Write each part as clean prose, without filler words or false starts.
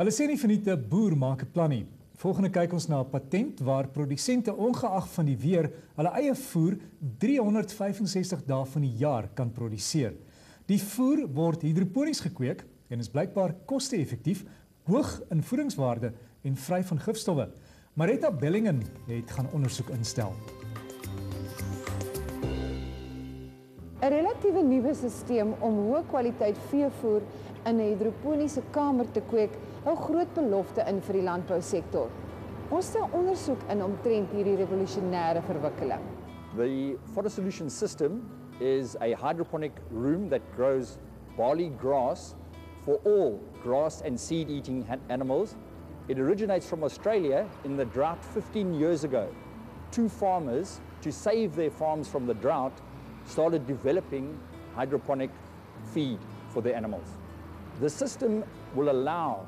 Hulle sê nie verniet 'n boer maak 'n plan nie. Volgende kyk ons na 'n patent waar produsente ongeag van die weer hulle eie voer 365 dae van die jaar kan produseer. Die voer word hidroponies gekweek en is blykbaar koste-effektief, hoog in voedingswaarde en vry van gifstowwe. Maretta Bellingen het gaan ondersoek instel. 'n Relatiewe nuwe stelsel om hoë kwaliteit veevoer in 'n hidroponiese kamer te kweek, hou groot belofte in vir die landbousektor. Ons stel ondersoek in omtrent hierdie revolusionêre verwikkeling. The Forest Solution system is a hydroponic room that grows barley grass for all grass and seed-eating animals. It originates from Australia in the drought 15 years ago. Two farmers, to save their farms from the drought, started developing hydroponic feed for their animals. The system will allow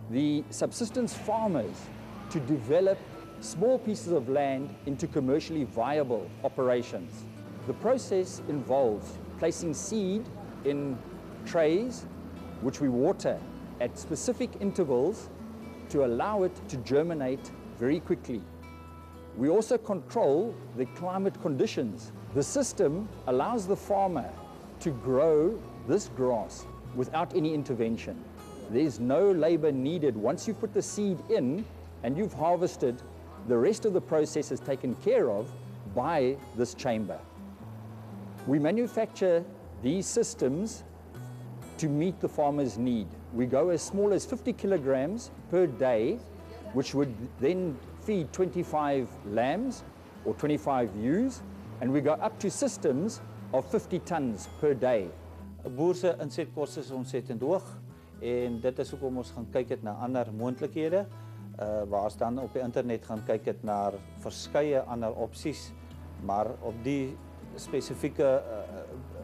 the subsistence farmers to develop small pieces of land into commercially viable operations. The process involves placing seed in trays which we water at specific intervals to allow it to germinate very quickly. We also control the climate conditions. The system allows the farmer to grow this grass without any intervention. There's no labor needed. Once you put the seed in and you've harvested, the rest of the process is taken care of by this chamber. We manufacture these systems to meet the farmer's need. We go as small as 50 kilograms per day, which would then feed 25 lambs or 25 ewes, and we go up to systems of 50 tons per day. 'n Boer se insetkoste is ontsettend hoog en dit is hoekom ons gaan kyk het na ander moontlikhede. Waar ons dan op die internet gaan kyk het na verskeie ander opsies, maar op die spesifieke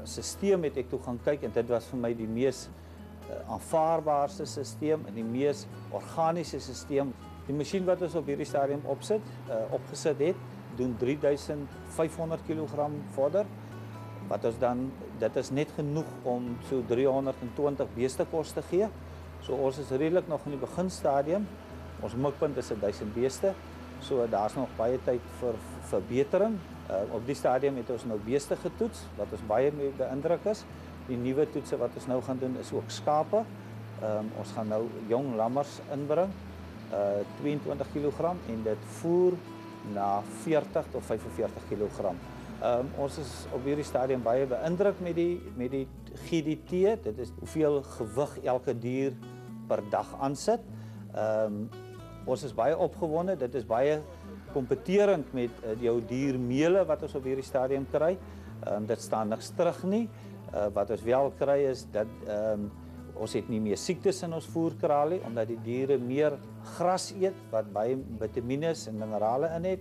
stelsel het ek toe gaan kyk en dit was vir my die mees aanvaarbaarste stelsel en die mees organiese stelsel. Die masjien wat ons op hierdie stadium opgesit het, doen 3500 kg vodder. Wat ons dan, dit is net genoeg om so 320 beeste kos te gee. So ons is redelik nog in die beginstadium. Ons mikpunt is 1000 beeste. So daar's nog baie tyd vir verbetering. Op die stadium het ons nou beeste getoets wat ons baie mee beïndruk is. Die nuwe toetse wat ons nou gaan doen is ook skape. Ons gaan nou jong lammers inbring, 22 kg en dit voer na 40 tot 45 kg. Ons is op hierdie stadium baie beïndruk met die GDT. Dit is hoeveel gewig elke dier per dag aansit. Ons is baie opgewonde. Dit is baie kompeterend met jou diermele wat ons op hierdie stadium kry. Dit staan niks terug nie. Wat ons wel kry is dat ons het nie meer siektes in ons voerkraal nie, omdat die diere meer gras eet wat baie vitamiene en minerale in het.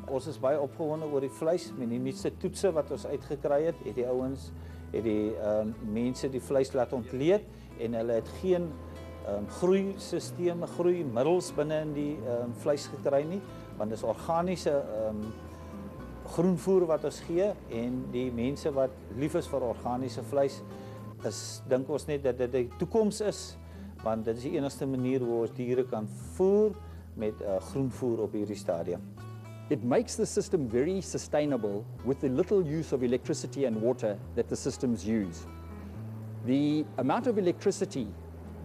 Ons is baie opgewonde oor die vleis. Met die nuutste toetse wat ons uitgekry het, het die ouens, het die mense die vleis laat ontleed en hulle het geen groeisisteme, groeimiddels binne in die vleis gekry nie, want dit is organiese groenvoer wat ons gee en die mense wat lief is vir organiese vleis, dink ons net dat dit die toekoms is, want dit is die enigste manier hoe ons diere kan voer met groenvoer op hierdie stadium. It makes the system very sustainable with the little use of electricity and water that the systems use. The amount of electricity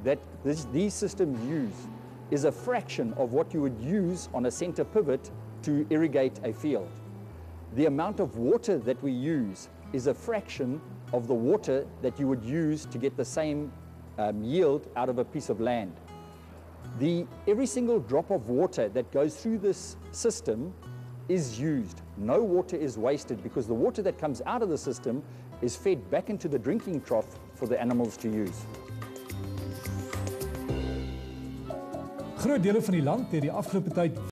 that these systems use is a fraction of what you would use on a center pivot to irrigate a field. The amount of water that we use is a fraction of the water that you would use to get the same yield out of a piece of land. Every single drop of water that goes through this system is used. No water is wasted because the water that comes out of the system is fed back into the drinking trough for the animals to use. Groot dele van die land het die afgelope tyd